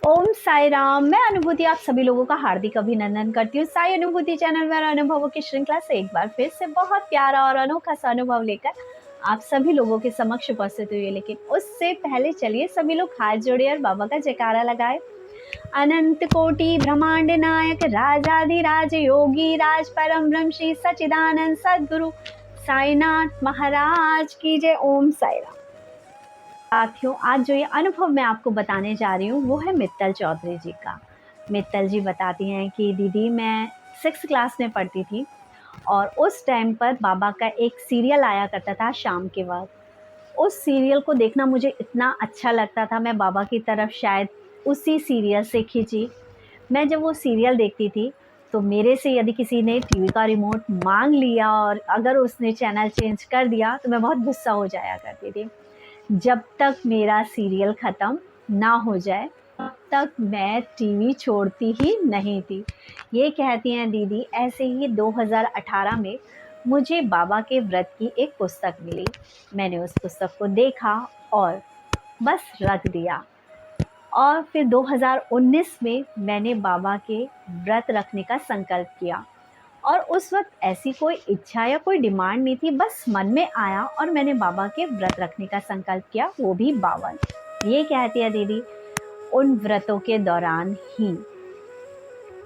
ओम साई राम। मैं अनुभूति आप सभी लोगों का हार्दिक अभिनंदन करती हूँ। साई अनुभूति चैनल में अनुभवों की श्रृंखला से एक बार फिर से बहुत प्यारा और अनोखा सा अनुभव लेकर आप सभी लोगों के समक्ष उपस्थित हुई। लेकिन उससे पहले चलिए सभी लोग हाथ जोड़े और बाबा का जयकारा लगाए। अनंत कोटि ब्रह्मांड नायक राजाधिराज योगी राज परम ब्रह्म श्री सच्चिदानंद सद्गुरु साईनाथ महाराज की जय। ओम साई राम। साथियों, आज जो ये अनुभव मैं आपको बताने जा रही हूँ वो है मित्तल चौधरी जी का। मित्तल जी बताती हैं कि दीदी, मैं 6th क्लास में पढ़ती थी और उस टाइम पर बाबा का एक सीरियल आया करता था शाम के वक्त। उस सीरियल को देखना मुझे इतना अच्छा लगता था, मैं बाबा की तरफ शायद उसी सीरियल से खींची। मैं जब वो सीरियल देखती थी तो मेरे से यदि किसी ने टीवी का रिमोट मांग लिया और अगर उसने चैनल चेंज कर दिया तो मैं बहुत गुस्सा हो जाया करती थी। जब तक मेरा सीरियल ख़त्म ना हो जाए तब तक मैं टीवी छोड़ती ही नहीं थी। ये कहती हैं दीदी, ऐसे ही 2018 में मुझे बाबा के व्रत की एक पुस्तक मिली। मैंने उस पुस्तक को देखा और बस रख दिया। और फिर 2019 में मैंने बाबा के व्रत रखने का संकल्प किया और उस वक्त ऐसी कोई इच्छा या कोई डिमांड नहीं थी, बस मन में आया और मैंने बाबा के व्रत रखने का संकल्प किया, वो भी 52। ये कहती है दीदी, उन व्रतों के दौरान ही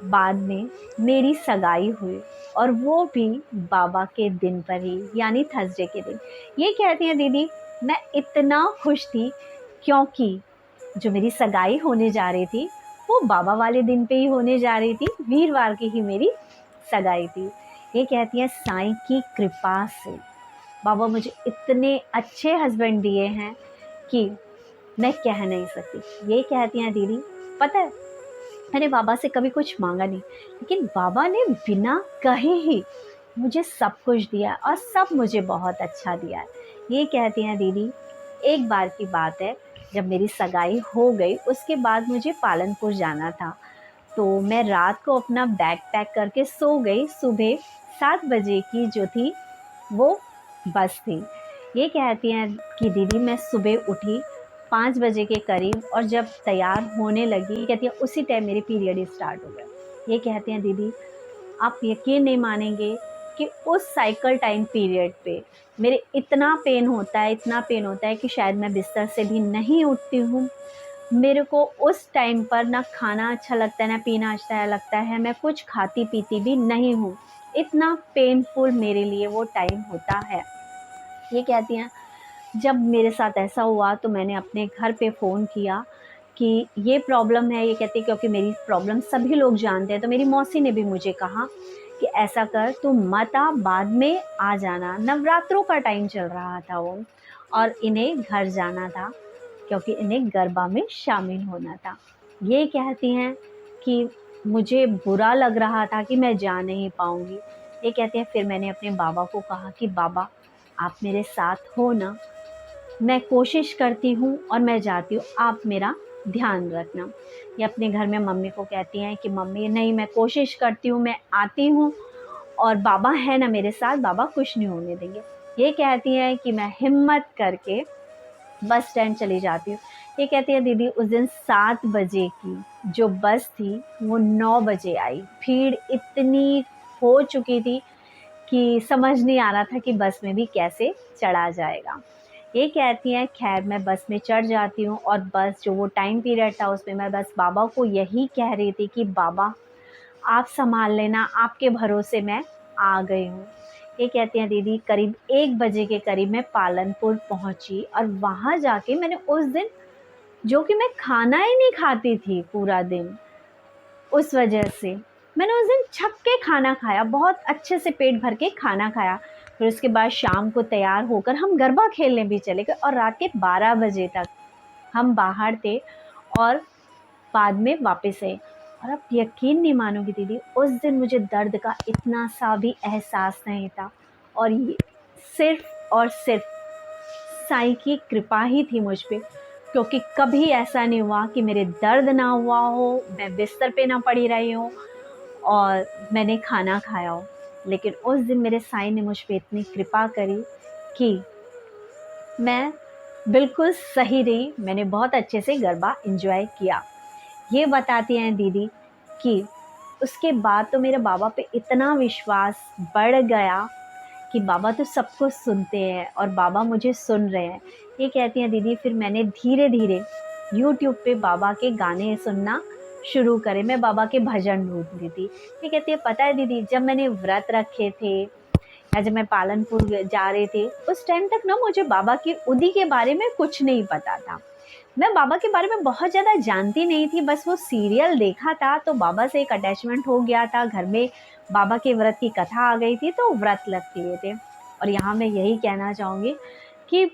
बाद में मेरी सगाई हुई और वो भी बाबा के दिन पर ही, यानी थर्सडे के दिन। ये कहती है दीदी, मैं इतना खुश थी क्योंकि जो मेरी सगाई होने जा रही थी वो बाबा वाले दिन पे ही होने जा रही थी, वीरवार की ही मेरी सगाई थी। ये कहती है साईं की कृपा से बाबा मुझे इतने अच्छे हस्बैंड दिए हैं कि मैं कह नहीं सकती। ये कहती हैं दीदी, पता है मैंने बाबा से कभी कुछ मांगा नहीं, लेकिन बाबा ने बिना कहे ही मुझे सब कुछ दिया और सब मुझे बहुत अच्छा दिया है। ये कहती हैं दीदी, एक बार की बात है, जब मेरी सगाई हो गई उसके बाद मुझे पालनपुर जाना था, तो मैं रात को अपना बैग पैक करके सो गई। सुबह 7 बजे की जो थी वो बस थी। ये कहती हैं कि दीदी, मैं सुबह उठी 5 बजे के करीब और जब तैयार होने लगी, कहती है उसी टाइम मेरे पीरियड स्टार्ट हो गया। ये कहती हैं दीदी, आप यकीन नहीं मानेंगे कि उस साइकिल टाइम पीरियड पे मेरे इतना पेन होता है, इतना पेन होता है कि शायद मैं बिस्तर से भी नहीं उठती हूँ। मेरे को उस टाइम पर ना खाना अच्छा लगता है ना पीना अच्छा लगता है, मैं कुछ खाती पीती भी नहीं हूँ। इतना पेनफुल मेरे लिए वो टाइम होता है। ये कहती हैं, जब मेरे साथ ऐसा हुआ तो मैंने अपने घर पे फ़ोन किया कि ये प्रॉब्लम है। ये कहती है क्योंकि मेरी प्रॉब्लम सभी लोग जानते हैं, तो मेरी मौसी ने भी मुझे कहा कि ऐसा कर, तू मत आ, बाद में आ जाना। नवरात्रों का टाइम चल रहा था वो और इन्हें घर जाना था क्योंकि इन्हें गरबा में शामिल होना था। ये कहती हैं कि मुझे बुरा लग रहा था कि मैं जा नहीं पाऊँगी। ये कहती हैं, फिर मैंने अपने बाबा को कहा कि बाबा आप मेरे साथ हो ना, मैं कोशिश करती हूँ और मैं जाती हूँ, आप मेरा ध्यान रखना। ये अपने घर में मम्मी को कहती हैं कि मम्मी नहीं, मैं कोशिश करती हूँ, मैं आती हूँ और बाबा है ना मेरे साथ, बाबा कुछ नहीं होने देंगे। ये कहती हैं कि मैं हिम्मत करके बस स्टैंड चली जाती हूँ। ये कहती है दीदी, उस दिन 7 बजे की जो बस थी वो 9 बजे आई। भीड़ इतनी हो चुकी थी कि समझ नहीं आ रहा था कि बस में भी कैसे चढ़ा जाएगा। ये कहती हैं, खैर मैं बस में चढ़ जाती हूँ और बस जो वो टाइम पीरियड था उसमें मैं बस बाबा को यही कह रही थी कि बाबा आप संभाल लेना, आपके भरोसे मैं आ गई हूँ। ये कहती हैं दीदी, करीब 1 बजे के करीब मैं पालनपुर पहुँची और वहाँ जाके मैंने उस दिन, जो कि मैं खाना ही नहीं खाती थी पूरा दिन, उस वजह से मैंने उस दिन छक के खाना खाया, बहुत अच्छे से पेट भर के खाना खाया। फिर उसके बाद शाम को तैयार होकर हम गरबा खेलने भी चले गए और रात के 12 बजे तक हम बाहर थे और बाद में वापस आए। और आप यकीन नहीं मानोगी दीदी, उस दिन मुझे दर्द का इतना सा भी एहसास नहीं था और ये सिर्फ़ और सिर्फ साईं की कृपा ही थी मुझ पे, क्योंकि कभी ऐसा नहीं हुआ कि मेरे दर्द ना हुआ हो, मैं बिस्तर पे ना पड़ी रही हूँ और मैंने खाना खाया हो। लेकिन उस दिन मेरे साईं ने मुझ पे इतनी कृपा करी कि मैं बिल्कुल सही रही, मैंने बहुत अच्छे से गरबा एंजॉय किया। ये बताती हैं दीदी कि उसके बाद तो मेरे बाबा पे इतना विश्वास बढ़ गया कि बाबा तो सब कुछ सुनते हैं और बाबा मुझे सुन रहे हैं। ये कहती हैं दीदी, फिर मैंने धीरे धीरे यूट्यूब पे बाबा के गाने सुनना शुरू करे, मैं बाबा के भजन ढूंढती थी। ये कहती है पता है दीदी, जब मैंने व्रत रखे थे या जब मैं पालनपुर जा रहे थे, उस टाइम तक ना मुझे बाबा की उदी के बारे में कुछ नहीं पता था। मैं बाबा के बारे में बहुत ज़्यादा जानती नहीं थी, बस वो सीरियल देखा था तो बाबा से एक अटैचमेंट हो गया था। घर में बाबा के व्रत की कथा आ गई थी तो व्रत रख लिए थे। और यहाँ मैं यही कहना चाहूँगी कि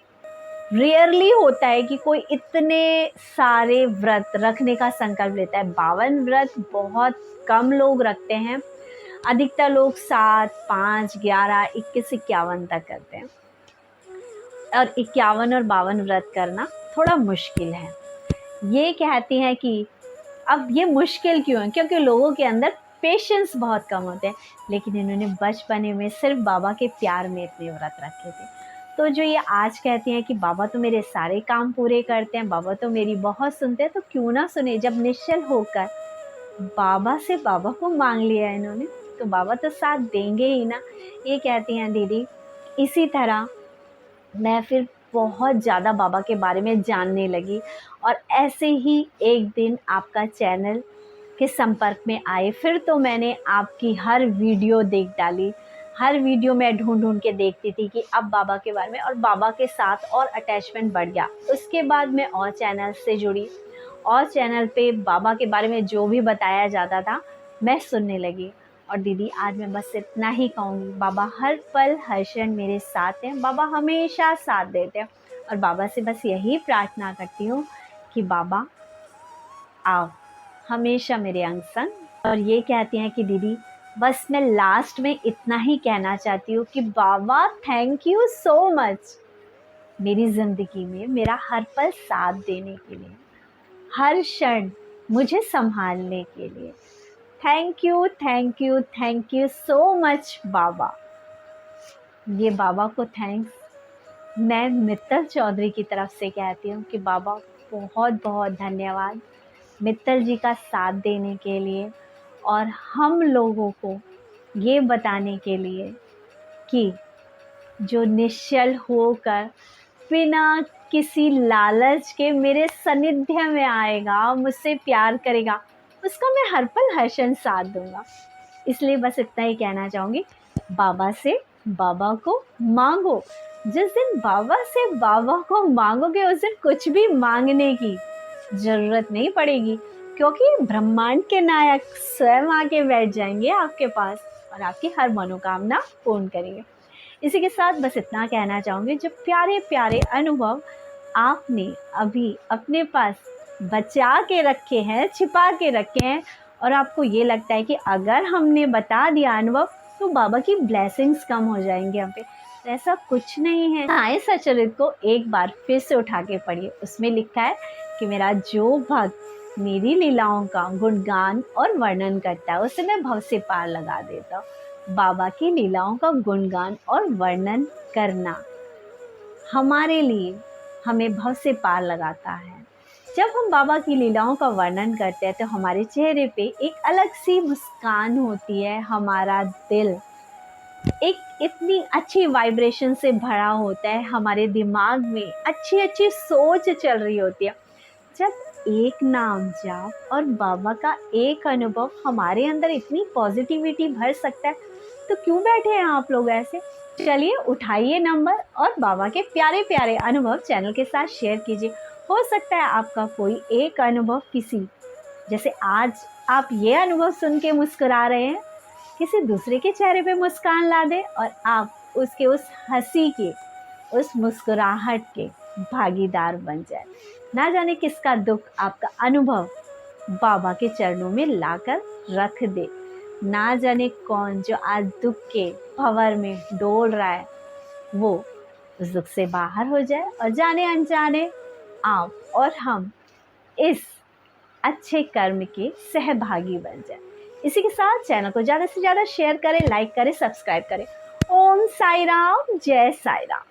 रेयरली होता है कि कोई इतने सारे व्रत रखने का संकल्प लेता है। 52 व्रत बहुत कम लोग रखते हैं, अधिकतर लोग 7, 5, 11, 21, 51 तक करते हैं। और 51 और 52 व्रत करना थोड़ा मुश्किल है। ये कहती हैं कि अब ये मुश्किल क्यों है, क्योंकि लोगों के अंदर पेशेंस बहुत कम होते हैं। लेकिन इन्होंने बचपने में सिर्फ बाबा के प्यार में इतने व्रत रखे थे। तो जो ये आज कहती हैं कि बाबा तो मेरे सारे काम पूरे करते हैं, बाबा तो मेरी बहुत सुनते हैं, तो क्यों ना सुने। जब निश्चल होकर बाबा से बाबा को मांग लिया इन्होंने, तो बाबा तो साथ देंगे ही ना। ये कहती हैं दीदी, इसी तरह मैं फिर बहुत ज़्यादा बाबा के बारे में जानने लगी और ऐसे ही एक दिन आपका चैनल के संपर्क में आए। फिर तो मैंने आपकी हर वीडियो देख डाली, हर वीडियो में ढूंढ के देखती थी कि अब बाबा के बारे में, और बाबा के साथ और अटैचमेंट बढ़ गया। उसके बाद मैं और चैनल से जुड़ी और चैनल पे बाबा के बारे में जो भी बताया जाता था मैं सुनने लगी। और दीदी आज मैं बस इतना ही कहूँगी, बाबा हर पल हर क्षण मेरे साथ हैं, बाबा हमेशा साथ देते हैं। और बाबा से बस यही प्रार्थना करती हूँ कि बाबा आओ, हमेशा मेरे अंग संग। और ये कहती हैं कि दीदी बस मैं लास्ट में इतना ही कहना चाहती हूँ कि बाबा थैंक यू सो मच मेरी ज़िंदगी में मेरा हर पल साथ देने के लिए, हर क्षण मुझे संभालने के लिए। Thank you thank you thank you so much बाबा। ये बाबा को थैंक्स मैं मित्तल चौधरी की तरफ से कहती हूँ कि बाबा बहुत बहुत धन्यवाद मित्तल जी का साथ देने के लिए और हम लोगों को ये बताने के लिए कि जो निश्चल होकर बिना किसी लालच के मेरे सानिध्य में आएगा, मुझसे प्यार करेगा, उसका मैं हर पल हर क्षण साथ दूंगा। इसलिए बस इतना ही कहना चाहूँगी, बाबा से बाबा को मांगो। जिस दिन बाबा से बाबा को मांगोगे उस दिन कुछ भी मांगने की ज़रूरत नहीं पड़ेगी, क्योंकि ब्रह्मांड के नायक स्वयं आके बैठ जाएंगे आपके पास और आपकी हर मनोकामना पूर्ण करेंगे। इसी के साथ बस इतना कहना चाहूँगी, जो प्यारे प्यारे अनुभव आपने अभी अपने पास बचा के रखे हैं, छिपा के रखे हैं, और आपको ये लगता है कि अगर हमने बता दिया अनुभव तो बाबा की ब्लेसिंग्स कम हो जाएंगे हम पे, तो ऐसा कुछ नहीं है। आए सचरित को एक बार फिर से उठा के पढ़िए। उसमें लिखा है कि मेरा जो भक्त मेरी लीलाओं का गुणगान और वर्णन करता है उसे मैं भव से पार लगा देता हूँ। बाबा की लीलाओं का गुणगान और वर्णन करना हमारे लिए हमें भव से पार लगाता है। जब हम बाबा की लीलाओं का वर्णन करते हैं तो हमारे चेहरे पे एक अलग सी मुस्कान होती है, हमारा दिल एक इतनी अच्छी वाइब्रेशन से भरा होता है, हमारे दिमाग में अच्छी अच्छी सोच चल रही होती है। जब एक नाम जाप और बाबा का एक अनुभव हमारे अंदर इतनी पॉजिटिविटी भर सकता है, तो क्यों बैठे हैं आप लोग ऐसे। चलिए उठाइए नंबर और बाबा के प्यारे प्यारे अनुभव चैनल के साथ शेयर कीजिए। हो सकता है आपका कोई एक अनुभव किसी, जैसे आज आप ये अनुभव सुन के मुस्कुरा रहे हैं, किसी दूसरे के चेहरे पे मुस्कान ला दे और आप उसके उस हंसी के, उस मुस्कुराहट के भागीदार बन जाए। ना जाने किसका दुख आपका अनुभव बाबा के चरणों में लाकर रख दे। ना जाने कौन जो आज दुख के भंवर में डोल रहा है वो उस दुख से बाहर हो जाए और जाने अनजाने आप और हम इस अच्छे कर्म के सहभागी बन जाए। इसी के साथ चैनल को ज़्यादा से ज़्यादा शेयर करें, लाइक करें, सब्सक्राइब करें। ओम साई राम, जय साई राम।